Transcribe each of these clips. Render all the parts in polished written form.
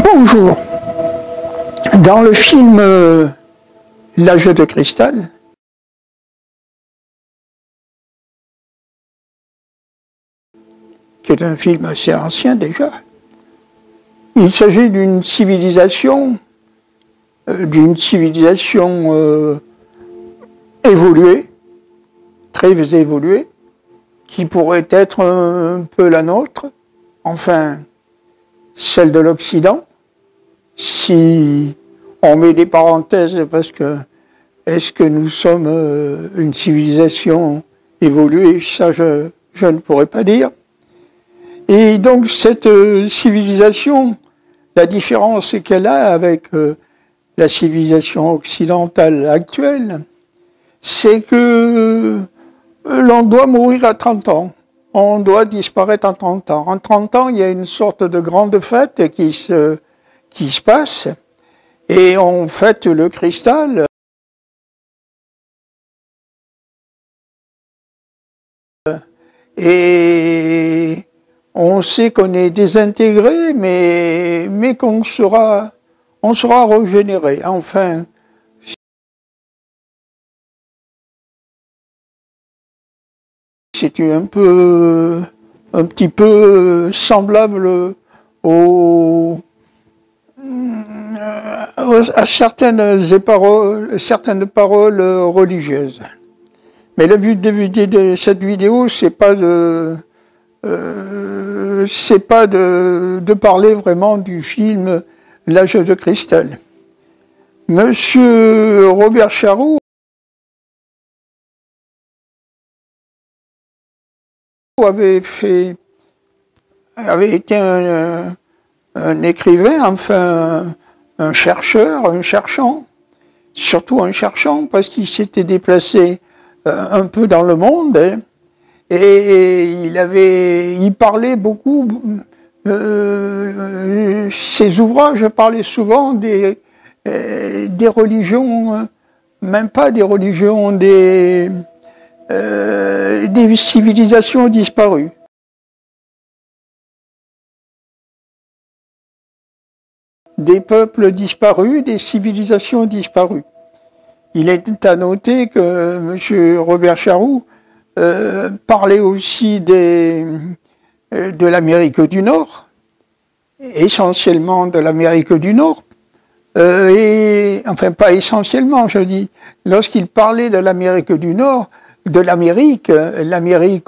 Bonjour. Dans le film L'âge de cristal, qui est un film assez ancien déjà, il s'agit d'une civilisation évoluée, très évoluée, qui pourrait être un peu la nôtre, enfin celle de l'Occident, si on met des parenthèses parce que est-ce que nous sommes une civilisation évoluée, ça je ne pourrais pas dire. Et donc cette civilisation, la différence qu'elle a avec la civilisation occidentale actuelle, c'est que l'on doit mourir à 30 ans. On doit disparaître en 30 ans. En 30 ans, il y a une sorte de grande fête qui se passe, et on fête le cristal. Et on sait qu'on est désintégré, mais qu'on sera régénéré. Enfin, c'est un petit peu semblable à certaines paroles religieuses. Mais le but de cette vidéo, c'est pas de parler vraiment du film L'âge de cristal. Monsieur Robert Charroux avait été un écrivain, enfin un chercheur, un cherchant, surtout un cherchant, parce qu'il s'était déplacé un peu dans le monde, hein, et il parlait beaucoup, ses ouvrages parlaient souvent des religions, même pas des religions, des civilisations disparues. Des peuples disparus, des civilisations disparues. Il est à noter que M. Robert Charroux parlait aussi de l'Amérique du Nord, essentiellement de l'Amérique du Nord, enfin pas essentiellement, je dis, lorsqu'il parlait de l'Amérique du Nord, de l'Amérique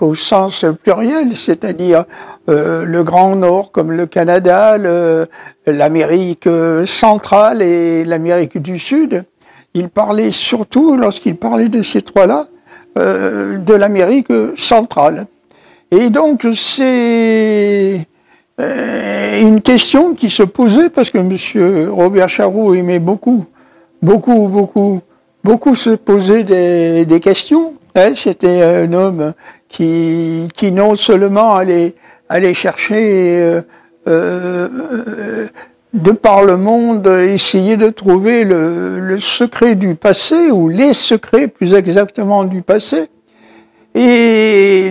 au sens pluriel, c'est-à-dire le Grand Nord comme le Canada, l'Amérique centrale et l'Amérique du Sud. Il parlait surtout, lorsqu'il parlait de ces trois-là, de l'Amérique centrale. Et donc c'est une question qui se posait, parce que M. Robert Charroux aimait beaucoup se poser des questions. Hein, c'était un homme qui non seulement allait chercher de par le monde, essayer de trouver le secret du passé, ou les secrets plus exactement du passé, et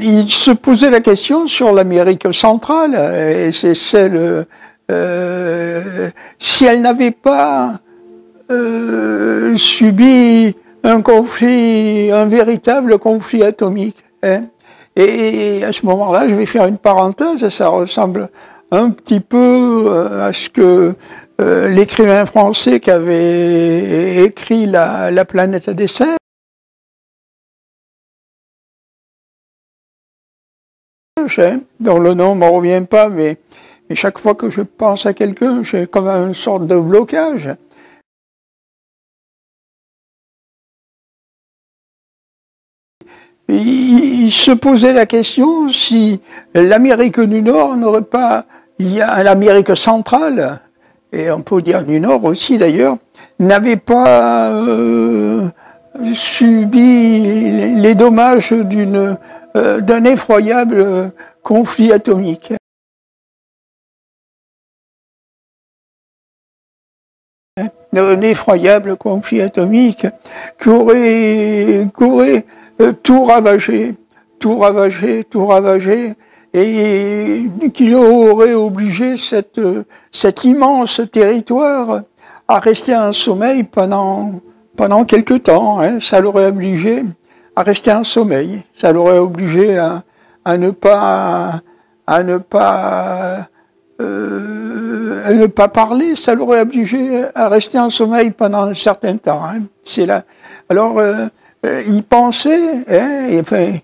il se posait la question sur l'Amérique centrale, et c'est celle, si elle n'avait pas subi un véritable conflit atomique. Hein. Et à ce moment-là, je vais faire une parenthèse, ça ressemble un petit peu à ce que l'écrivain français qui avait écrit La planète des singes, hein, dont le nom ne me revient pas, mais chaque fois que je pense à quelqu'un, j'ai comme une sorte de blocage. Il se posait la question si l'Amérique du Nord n'aurait pas, il y a l'Amérique centrale, et on peut dire du Nord aussi d'ailleurs, n'avait pas subi les dommages d'un effroyable conflit atomique. Un effroyable conflit atomique qui aurait tout ravagé, et qu'il aurait obligé cet immense territoire à rester en sommeil pendant quelque temps. Hein. Ça l'aurait obligé à rester en sommeil. Ça l'aurait obligé à ne pas parler. Ça l'aurait obligé à rester en sommeil pendant un certain temps. Hein. C'est là. Alors, il pensait, hein, et enfin,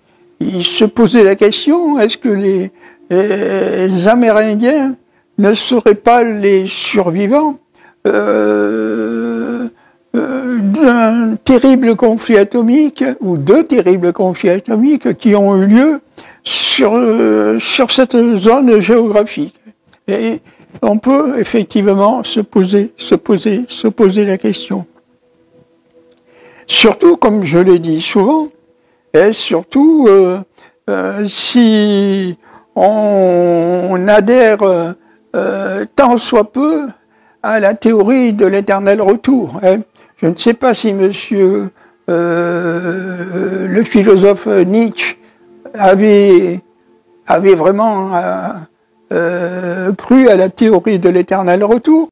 il se posait la question, est-ce que les Amérindiens ne seraient pas les survivants d'un terrible conflit atomique, ou deux terribles conflits atomiques qui ont eu lieu sur cette zone géographique. Et on peut effectivement se poser la question. Surtout, comme je l'ai dit souvent, et surtout si on adhère tant soit peu à la théorie de l'éternel retour. Hein. Je ne sais pas si monsieur le philosophe Nietzsche avait vraiment cru à la théorie de l'éternel retour.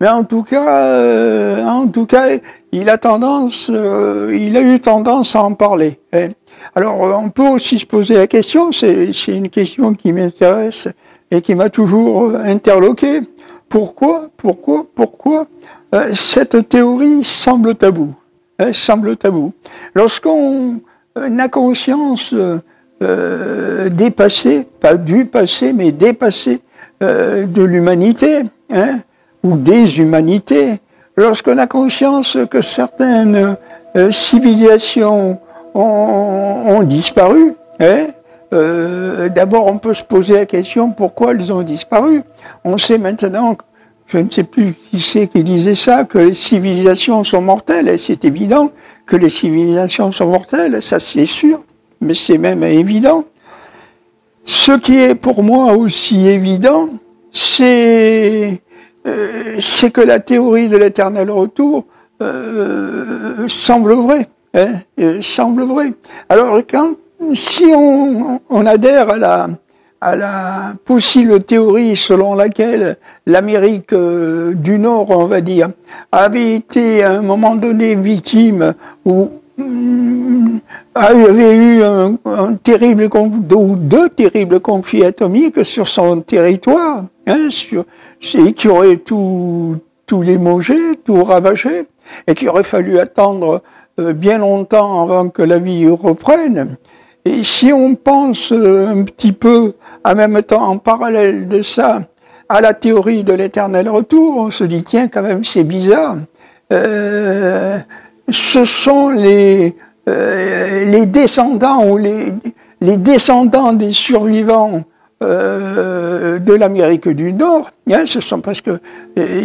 Mais en tout cas, il a eu tendance à en parler. Hein. Alors, on peut aussi se poser la question, c'est une question qui m'intéresse et qui m'a toujours interloqué. Pourquoi cette théorie semble taboue, hein, semble taboue. Lorsqu'on a conscience dépassée, pas du passé, mais dépassée de l'humanité, hein, ou des humanités, lorsqu'on a conscience que certaines civilisations ont disparu, hein, d'abord on peut se poser la question pourquoi elles ont disparu. On sait maintenant, je ne sais plus qui c'est qui disait ça, que les civilisations sont mortelles, et c'est évident que les civilisations sont mortelles, ça c'est sûr, mais c'est même évident. Ce qui est pour moi aussi évident, c'est que la théorie de l'éternel retour semble vraie. Hein, semble vrai. Alors, si on adhère à la possible théorie selon laquelle l'Amérique du Nord, on va dire, avait été à un moment donné victime ou avait eu deux terribles conflits atomiques sur son territoire, hein, qui auraient tout limogé, tout ravagé, et qu'il aurait fallu attendre bien longtemps avant que la vie reprenne. Et si on pense un petit peu, en même temps, en parallèle de ça, à la théorie de l'éternel retour, on se dit, tiens, quand même, c'est bizarre. Ce sont les descendants ou les descendants des survivants de l'Amérique du Nord, hein, ce sont parce que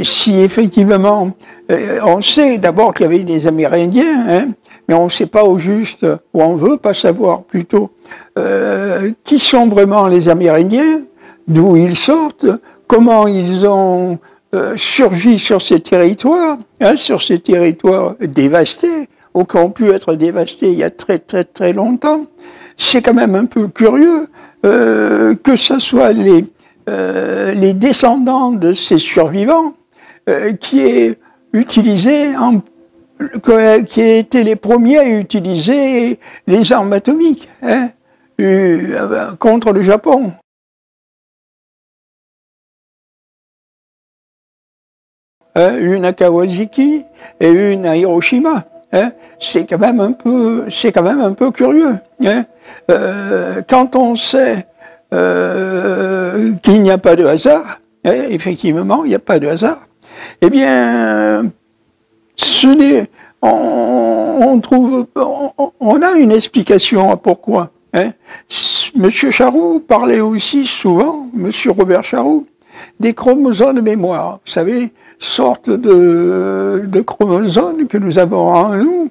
si effectivement on sait d'abord qu'il y avait des Amérindiens, hein, mais on ne sait pas au juste, ou on ne veut pas savoir plutôt, qui sont vraiment les Amérindiens, d'où ils sortent, comment ils ont surgi sur ces territoires, hein, dévastés, ou qui ont pu être dévastés il y a très très très longtemps. C'est quand même un peu curieux que ce soit les descendants de ces survivants qui aient été les premiers à utiliser les armes atomiques, hein, contre le Japon. Une à Kawasaki et une à Hiroshima. Hein, c'est quand même un peu curieux. Hein. Quand on sait qu'il n'y a pas de hasard, hein, effectivement, il n'y a pas de hasard. Eh bien, on a une explication à pourquoi. Hein. Monsieur Charroux parlait aussi souvent, Monsieur Robert Charroux, des chromosomes de mémoire. Vous savez, sorte de chromosomes que nous avons en nous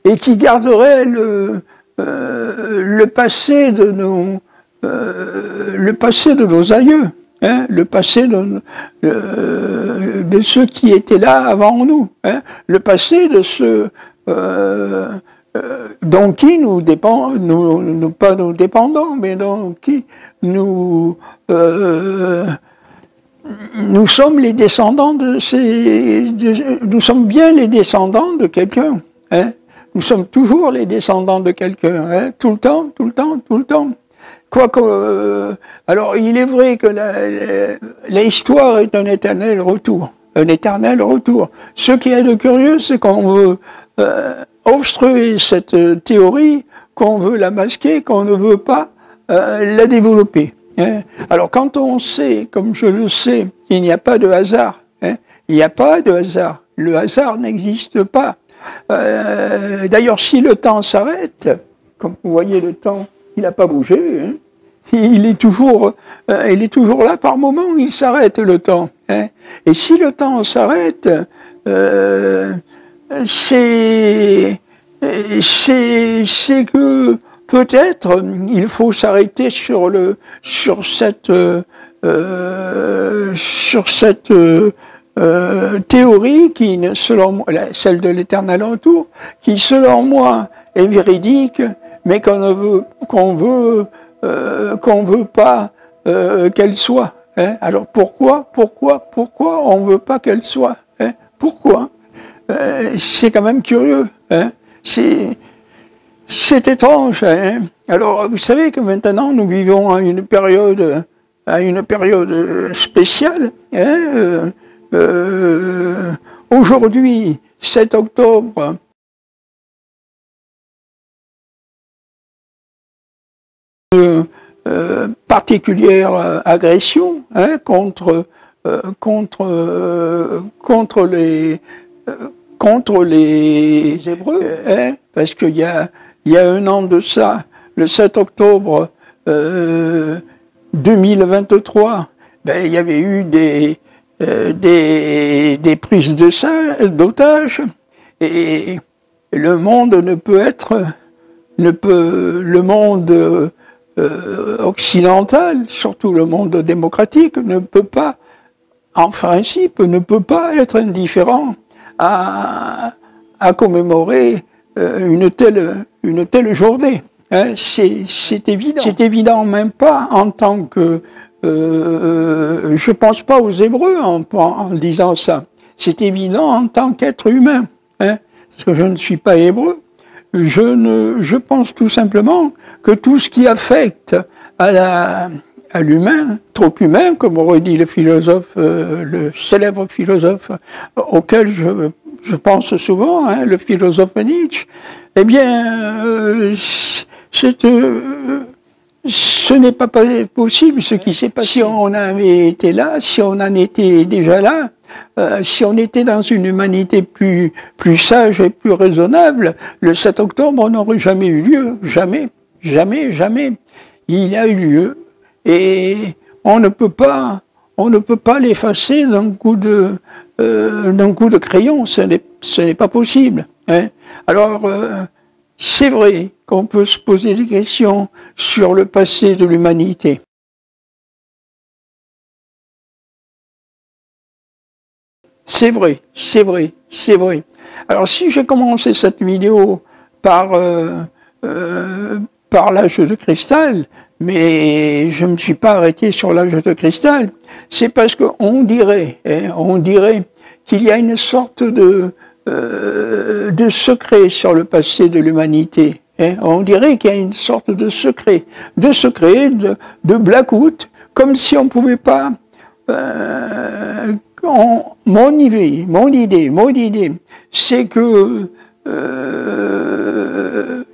et qui garderaient le passé de nos aïeux, hein, le passé de ceux qui étaient là avant nous, hein, le passé de ceux dont qui nous dépend, pas nous dépendons, mais dont qui nous sommes les descendants nous sommes bien les descendants de quelqu'un, hein. Nous sommes toujours les descendants de quelqu'un, hein, tout le temps, tout le temps, tout le temps. Quoique, alors il est vrai que l'histoire est un éternel retour, un éternel retour. Ce qui est de curieux, c'est qu'on veut obstruer cette théorie, qu'on veut la masquer, qu'on ne veut pas la développer. Hein. Alors quand on sait, comme je le sais, il n'y a pas de hasard, hein, il n'y a pas de hasard, le hasard n'existe pas. D'ailleurs, si le temps s'arrête, comme vous voyez, le temps, il n'a pas bougé, hein, il est toujours là. Par moment, il s'arrête le temps. Hein. Et si le temps s'arrête, c'est que peut-être il faut s'arrêter sur cette théorie qui, selon moi, celle de l'éternel retour, qui selon moi est véridique, mais qu'on veut pas qu'elle soit. Hein. Alors pourquoi on veut pas qu'elle soit, hein. Pourquoi? C'est quand même curieux. Hein. C'est étrange. Hein. Alors vous savez que maintenant nous vivons à une période spéciale. Hein. Aujourd'hui, 7 octobre, particulière agression, hein, contre les Hébreux, hein, parce qu'il y a un an de ça, le 7 octobre 2023, ben, il y avait eu des prises d'otages, et le monde le monde occidental, surtout le monde démocratique, ne peut pas, en principe, ne peut pas être indifférent à commémorer une telle journée. Hein, c'est évident. C'est évident, même pas en tant que... je pense pas aux Hébreux en disant ça. C'est évident en tant qu'être humain. Hein, parce que je ne suis pas hébreu. Je pense tout simplement que tout ce qui affecte à l'humain, trop humain, comme aurait dit le philosophe, le célèbre philosophe auquel je pense souvent, hein, le philosophe Nietzsche, eh bien, ce n'est pas possible ce qui s'est passé. Si on avait été là, si on en était déjà là, si on était dans une humanité plus sage et plus raisonnable, le 7 octobre n'aurait jamais eu lieu. Jamais, jamais, jamais. Il a eu lieu. Et on ne peut pas l'effacer d'un coup de crayon. Ce n'est pas possible. Hein. Alors, c'est vrai qu'on peut se poser des questions sur le passé de l'humanité. C'est vrai, c'est vrai, c'est vrai. Alors si j'ai commencé cette vidéo par l'âge de cristal, mais je ne me suis pas arrêté sur l'âge de cristal, c'est parce qu'on dirait, qu'il y a une sorte de secret sur le passé de l'humanité. Hein. On dirait qu'il y a une sorte de secret, de blackout, comme si on ne pouvait pas... mon idée, c'est que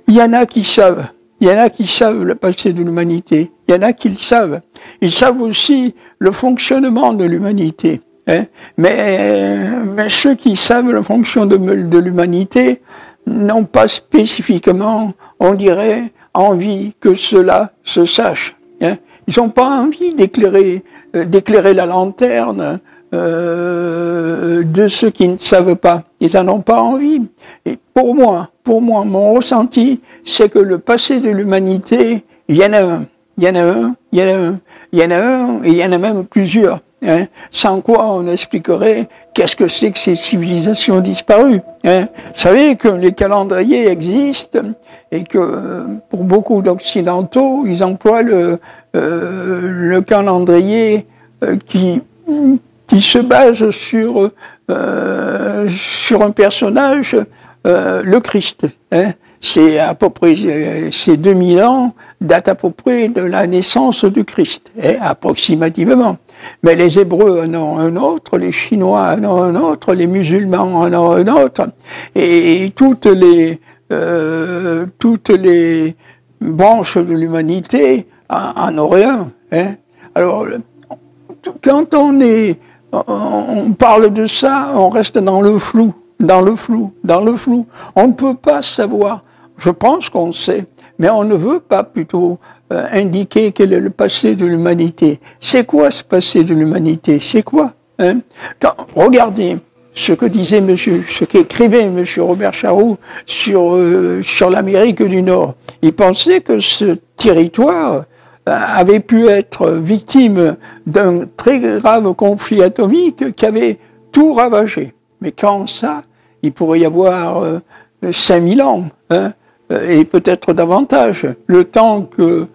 il y en a qui savent le passé de l'humanité, il y en a qui le savent. Ils savent aussi le fonctionnement de l'humanité. Hein. Mais ceux qui savent le fonctionnement de l'humanité n'ont pas spécifiquement, on dirait, envie que cela se sache. Hein. Ils n'ont pas envie d'éclairer la lanterne de ceux qui ne savent pas. Ils n'en ont pas envie. Et pour moi, mon ressenti, c'est que le passé de l'humanité, il y en a un, et il y en a même plusieurs. hein, sans quoi on expliquerait qu'est-ce que c'est que ces civilisations disparues. Hein. Vous savez que les calendriers existent et que pour beaucoup d'occidentaux, ils emploient le calendrier qui se base sur un personnage, le Christ. Hein. C'est à peu près, c'est 2000 ans, date à peu près de la naissance du Christ, hein, approximativement. Mais les Hébreux en ont un autre, les Chinois en ont un autre, les musulmans en ont un autre, et toutes les branches de l'humanité en auraient un. Hein. Alors, quand on parle de ça, on reste dans le flou. On ne peut pas savoir. Je pense qu'on sait, mais on ne veut pas plutôt indiquer quel est le passé de l'humanité. C'est quoi ce passé de l'humanité? C'est quoi, hein? Regardez ce que disait ce qu'écrivait monsieur Robert Charroux sur l'Amérique du Nord. Il pensait que ce territoire avait pu être victime d'un très grave conflit atomique qui avait tout ravagé. Mais quand ça, il pourrait y avoir 5000 ans, hein, et peut-être davantage, le temps que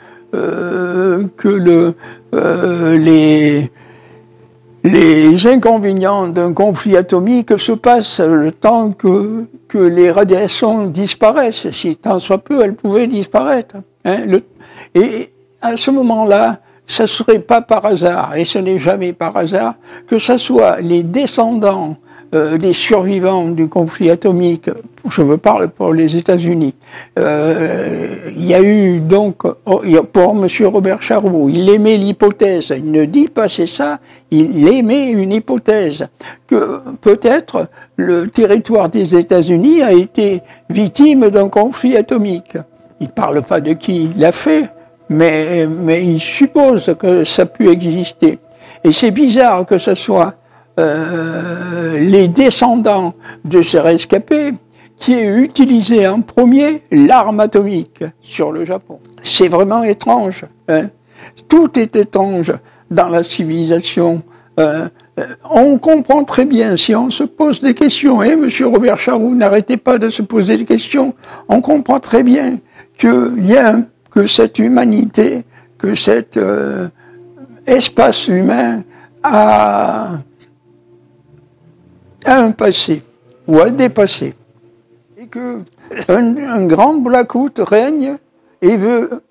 les inconvénients d'un conflit atomique se passent, le temps que les radiations disparaissent, si tant soit peu, elles pouvaient disparaître. Hein, et à ce moment-là, ça ne serait pas par hasard, et ce n'est jamais par hasard, que ce soit les descendants des survivants du conflit atomique, je veux parler pour les États-Unis. Il y a eu donc, pour M. Robert Charroux, il émet l'hypothèse, il ne dit pas c'est ça, il émet une hypothèse, que peut-être le territoire des États-Unis a été victime d'un conflit atomique. Il ne parle pas de qui l'a fait, mais il suppose que ça a pu exister. Et c'est bizarre que ce soit les descendants de ces rescapés qui aient utilisé en premier l'arme atomique sur le Japon. C'est vraiment étrange. Hein. Tout est étrange dans la civilisation. On comprend très bien, si on se pose des questions, et M. Robert Charroux n'arrêtait pas de se poser des questions, on comprend très bien que cette humanité, que cet espace humain a un passé, ou a dépassé, et qu'un grand blackout règne et veut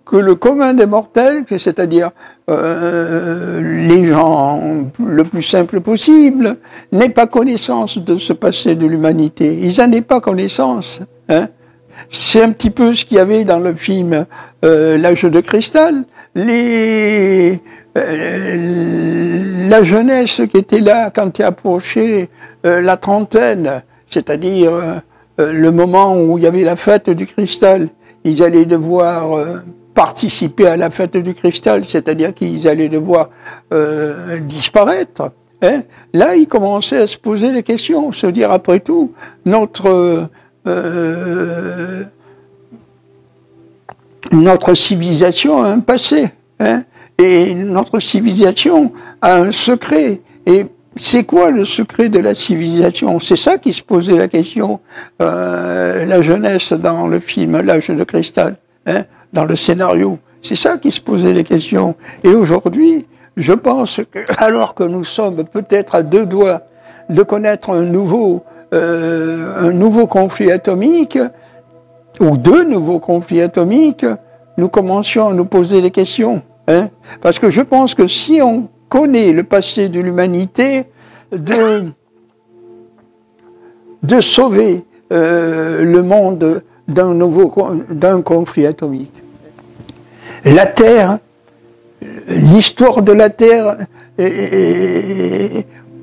que le commun des mortels, c'est-à-dire les gens le plus simple possible, n'aient pas connaissance de ce passé de l'humanité. Ils n'en aient pas connaissance. Hein. C'est un petit peu ce qu'il y avait dans le film L'âge de cristal. La jeunesse qui était là quand il approchait la trentaine, c'est-à-dire le moment où il y avait la fête du cristal, ils allaient devoir participer à la fête du cristal, c'est-à-dire qu'ils allaient devoir disparaître. Hein. Là, ils commençaient à se poser des questions, se dire après tout, notre civilisation a un passé, hein, et notre civilisation a un secret. Et c'est quoi le secret de la civilisation? C'est ça qui se posait la question, la jeunesse dans le film L'âge de cristal, hein, dans le scénario. C'est ça qui se posait les questions. Et aujourd'hui, je pense que, alors que nous sommes peut-être à deux doigts de connaître un nouveau conflit atomique, ou deux nouveaux conflits atomiques, nous commencions à nous poser des questions. Hein. Parce que je pense que si on connaît le passé de l'humanité, de sauver le monde d'un conflit atomique. La Terre, l'histoire de la Terre,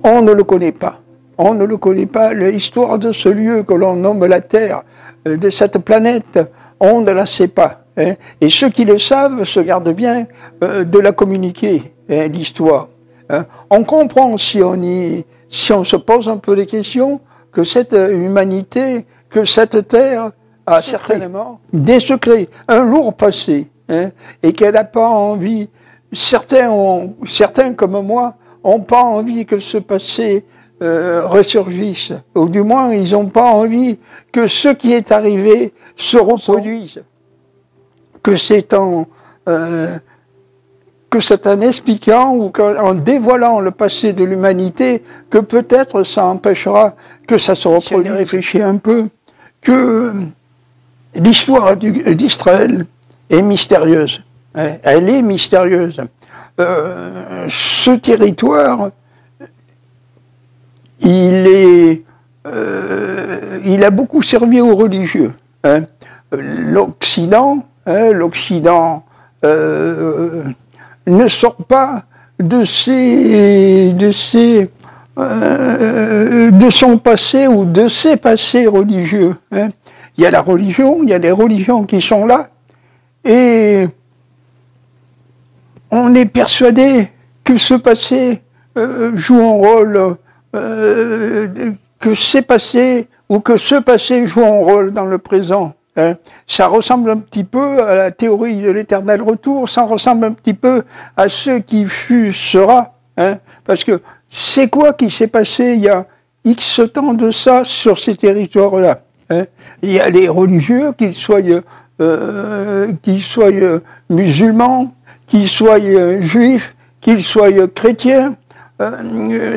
on ne le connaît pas. On ne le connaît pas. L'histoire de ce lieu que l'on nomme la Terre, de cette planète, on ne la sait pas. Hein. Et ceux qui le savent se gardent bien de la communiquer, hein, l'histoire. Hein. On comprend, si on se pose un peu des questions, que cette humanité, que cette Terre a certainement des secrets, un lourd passé, hein, et qu'elle n'a pas envie. Certains comme moi n'ont pas envie que ce passé ressurgisse, ou du moins ils n'ont pas envie que ce qui est arrivé se reproduise, que c'est en expliquant ou en dévoilant le passé de l'humanité que peut-être ça empêchera que ça se reproduise. Réfléchis un peu que l'histoire d'Israël est mystérieuse. Elle est mystérieuse. Ce territoire, il a beaucoup servi aux religieux. L'Occident ne sort pas de son passé ou de ses passés religieux. Il y a la religion, il y a les religions qui sont là, et on est persuadé que ce passé joue un rôle, que c'est passé ou que ce passé joue un rôle dans le présent. Ça ressemble un petit peu à la théorie de l'éternel retour, ça ressemble un petit peu à ce qui fut, sera. Parce que c'est quoi qui s'est passé il y a X temps de ça sur ces territoires-là. Il y a les religieux, qu'ils soient musulmans, qu'ils soient juifs, qu'ils soient chrétiens.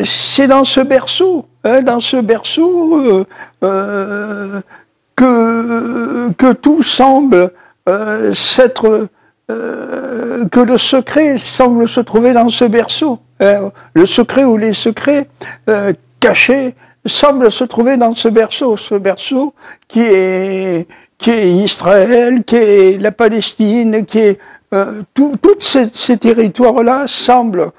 C'est dans ce berceau, que tout semble s'être, que le secret semble se trouver dans ce berceau. Le secret ou les secrets cachés semblent se trouver dans ce berceau qui est Israël, qui est la Palestine, qui est tous ces territoires-là semblent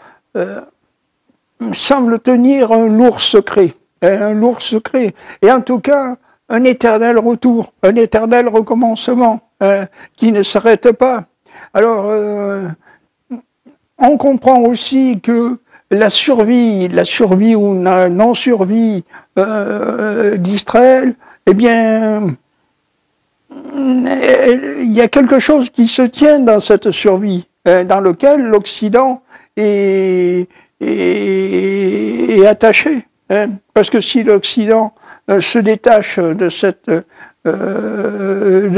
tenir un lourd secret, et en tout cas un éternel retour, un éternel recommencement qui ne s'arrête pas. Alors, on comprend aussi que la survie ou la non-survie d'Israël, eh bien, il y a quelque chose qui se tient dans cette survie, dans lequel l'Occident est attaché. Parce que si l'Occident se détache de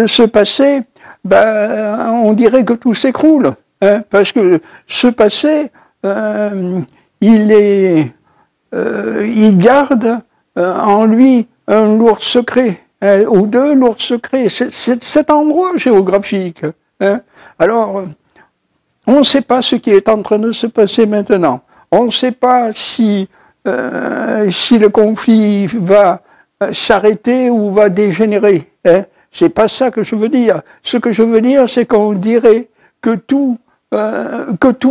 ce passé, ben, on dirait que tout s'écroule. Parce que ce passé, il garde en lui un lourd secret, ou deux lourds secrets. C'est cet endroit géographique. Alors, on ne sait pas ce qui est en train de se passer maintenant. On ne sait pas si le conflit va s'arrêter ou va dégénérer. C'est pas ça que je veux dire. Ce que je veux dire, c'est qu'on dirait que tout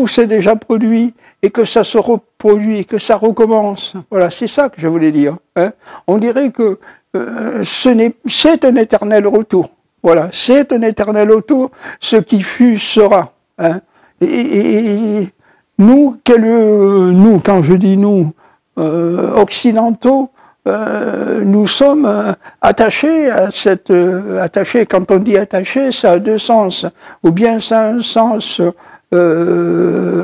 s'est déjà produit et que ça se reproduit, que ça recommence. Voilà, c'est ça que je voulais dire. On dirait que c'est un éternel retour. Voilà, c'est un éternel retour. Ce qui fut sera. Et nous, quand je dis nous, occidentaux, nous sommes attachés à attachés, quand on dit attaché, ça a deux sens. Ou bien ça a un sens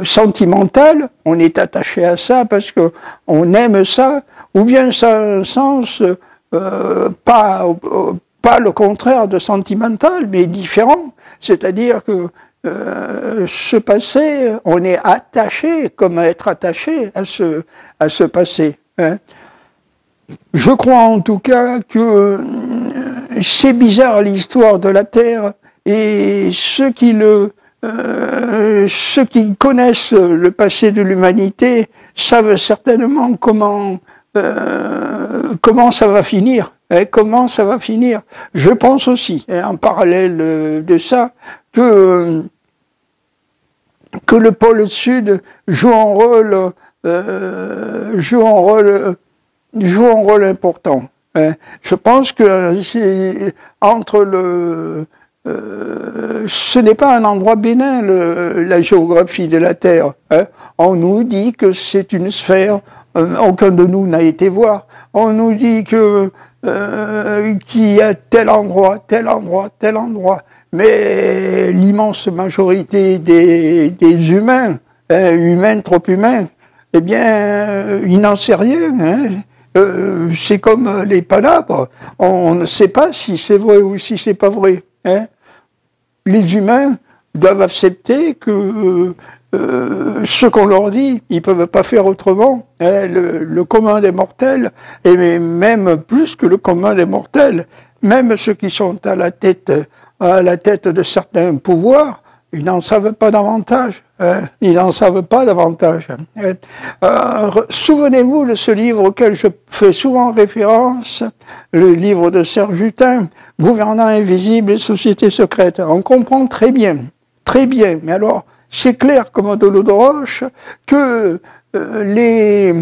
sentimental, on est attaché à ça parce que on aime ça, ou bien ça a un sens pas le contraire de sentimental, mais différent. C'est-à-dire que ce passé, on est attaché, comme à être attaché à ce passé. Je crois en tout cas que c'est bizarre l'histoire de la Terre, et ceux qui connaissent le passé de l'humanité savent certainement comment ça va finir. Comment ça va finir. Je pense aussi, en parallèle de ça, que le pôle Sud joue un rôle important. Je pense que c'est ce n'est pas un endroit bénin, la géographie de la Terre. On nous dit que c'est une sphère, aucun de nous n'a été voir. On nous dit qu'il y a tel endroit, mais l'immense majorité des humains, trop humains, eh bien, il n'en sait rien. Hein. C'est comme les palabres. On ne sait pas si c'est vrai ou si c'est pas vrai. Hein. Les humains doivent accepter que ce qu'on leur dit, ils ne peuvent pas faire autrement. Hein. Le commun des mortels, et même plus que le commun des mortels, même ceux qui sont à la tête de certains pouvoirs, ils n'en savent pas davantage. Hein. Ils n'en savent pas davantage. Souvenez-vous de ce livre auquel je fais souvent référence, le livre de Serge Hutin, Gouvernants invisibles et sociétés secrètes. On comprend très bien, mais alors c'est clair comme de l'eau de roche que les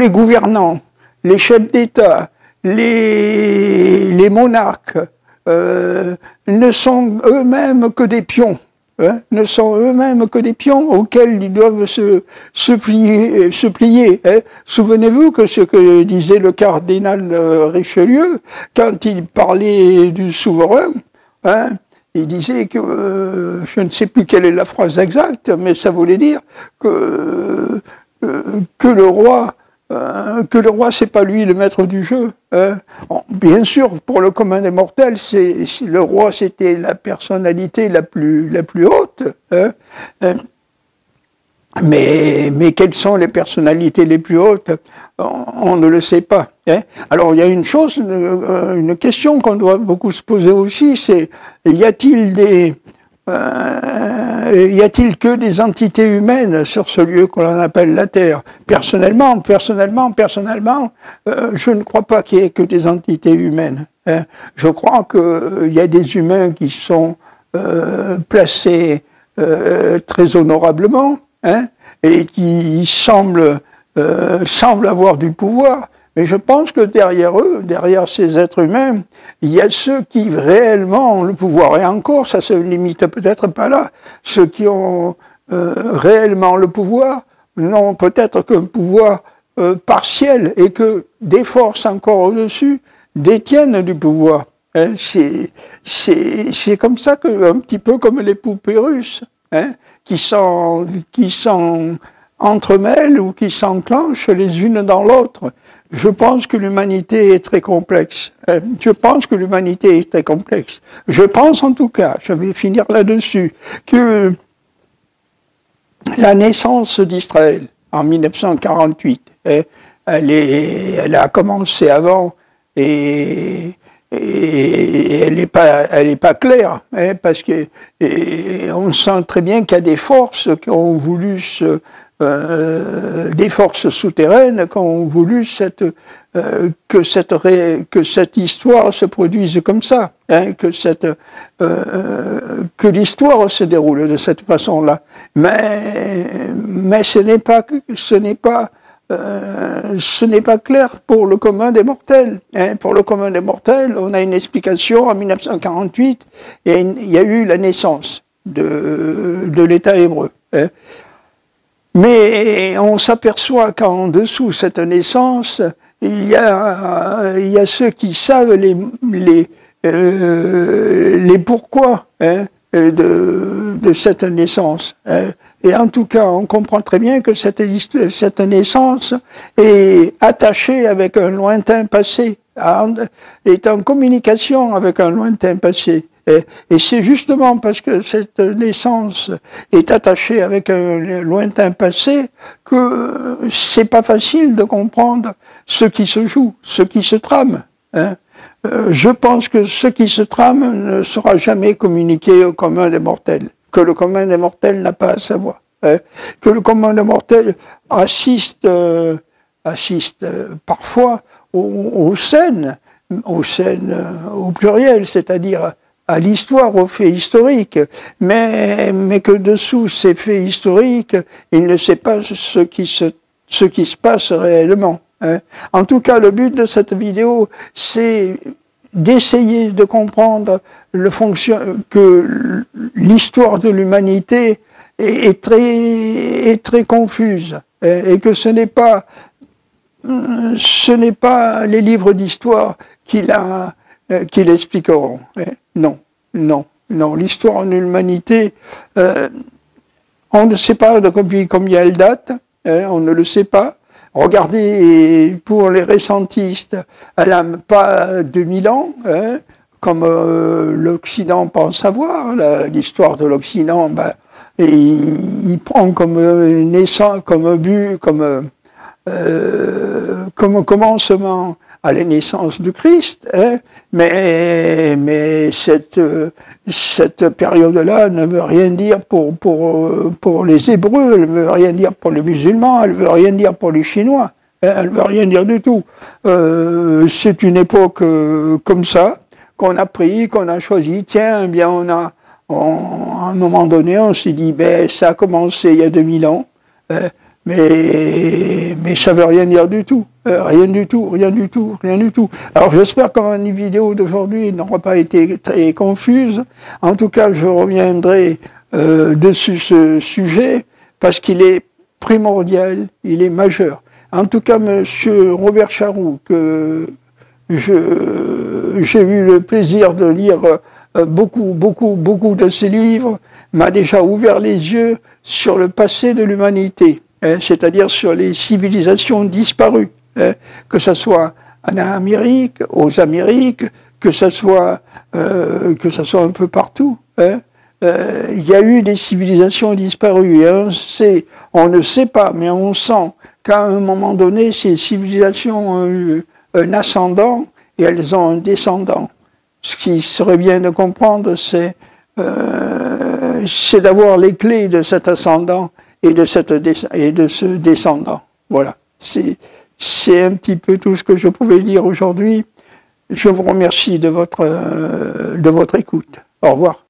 gouvernants, les chefs d'État, les monarques, ne sont eux-mêmes que des pions, hein, ne sont eux-mêmes que des pions auxquels ils doivent se plier. Hein. Souvenez-vous que ce que disait le cardinal Richelieu, quand il parlait du souverain, hein, il disait que, je ne sais plus quelle est la phrase exacte, mais ça voulait dire que le roi, c'est pas lui le maître du jeu. Hein. Bon, bien sûr, pour le commun des mortels, le roi, c'était la personnalité la plus haute. Hein. Mais quelles sont les personnalités les plus hautes? On ne le sait pas. Hein. Alors il y a une chose, une question qu'on doit beaucoup se poser aussi, c'est y a-t-il que des entités humaines sur ce lieu qu'on appelle la Terre? Personnellement, je ne crois pas qu'il y ait que des entités humaines. Hein. Je crois qu'il y a des humains qui sont placés très honorablement, hein, et qui semblent avoir du pouvoir. Mais je pense que derrière eux, derrière ces êtres humains, il y a ceux qui réellement ont le pouvoir. Et encore, ça se limite peut-être pas là. Ceux qui ont réellement le pouvoir n'ont peut-être qu'un pouvoir partiel et que des forces encore au-dessus détiennent du pouvoir. Hein, c'est comme ça que, un petit peu comme les poupées russes, hein, qui s'entremêlent ou qui s'enclenchent les unes dans l'autre. Je pense que l'humanité est très complexe. Je pense en tout cas, je vais finir là-dessus, que la naissance d'Israël en 1948, elle a commencé avant et elle n'est pas claire, hein, parce que on sent très bien qu'il y a des forces qui ont voulu des forces souterraines qui ont voulu que cette histoire se produise comme ça, hein, que l'histoire se déroule de cette façon-là. Mais ce n'est pas clair pour le commun des mortels. Hein. Pour le commun des mortels, on a une explication en 1948, et il y a eu la naissance de l'État hébreu. Hein. Mais on s'aperçoit qu'en dessous de cette naissance, il y a ceux qui savent les pourquoi, hein, de cette naissance. Hein. Et en tout cas, on comprend très bien que cette naissance est attachée avec un lointain passé, est en communication avec un lointain passé. Et c'est justement parce que cette naissance est attachée avec un lointain passé que c'est pas facile de comprendre ce qui se joue, ce qui se trame. Hein. Je pense que ce qui se trame ne sera jamais communiqué au commun des mortels, que le commun des mortels n'a pas à savoir. Hein. Que le commun des mortels assiste parfois aux scènes au pluriel, c'est-à-dire à l'histoire, aux faits historiques, mais que dessous ces faits historiques, il ne sait pas ce qui se passe réellement. Hein. En tout cas, le but de cette vidéo, c'est d'essayer de comprendre que l'histoire de l'humanité est très confuse, et que ce n'est pas les livres d'histoire qui l'expliqueront. Non. L'histoire de l'humanité, On ne sait pas depuis combien elle date, hein, on ne le sait pas. Regardez, pour les récentistes, elle n'a pas 2000 ans, hein, comme l'Occident pense avoir. L'histoire de l'Occident, ben, il prend comme naissance, comme but, comme commencement à la naissance du Christ, hein, mais cette période-là ne veut rien dire pour les Hébreux, elle ne veut rien dire pour les musulmans, elle ne veut rien dire pour les Chinois, hein, elle ne veut rien dire du tout. C'est une époque comme ça, qu'on a pris, qu'on a choisi, tiens, eh bien à un moment donné, on s'est dit, ben ça a commencé il y a 2000 ans, hein, mais ça veut rien dire du tout. Rien du tout, rien du tout, rien du tout. Alors j'espère que ma vidéo d'aujourd'hui n'aura pas été très confuse. En tout cas, je reviendrai dessus ce sujet parce qu'il est primordial, il est majeur. En tout cas, Monsieur Robert Charroux, que j'ai eu le plaisir de lire beaucoup de ses livres, m'a déjà ouvert les yeux sur le passé de l'humanité, hein, c'est-à-dire sur les civilisations disparues. Que ce soit en Amérique, aux Amériques, que ce soit un peu partout. Hein. Il y a eu des civilisations disparues. Et on ne sait pas, mais on sent qu'à un moment donné, ces civilisations ont eu un ascendant et elles ont un descendant. Ce qui serait bien de comprendre, c'est d'avoir les clés de cet ascendant et de ce descendant. Voilà. C'est un petit peu tout ce que je pouvais dire aujourd'hui. Je vous remercie de votre écoute. Au revoir.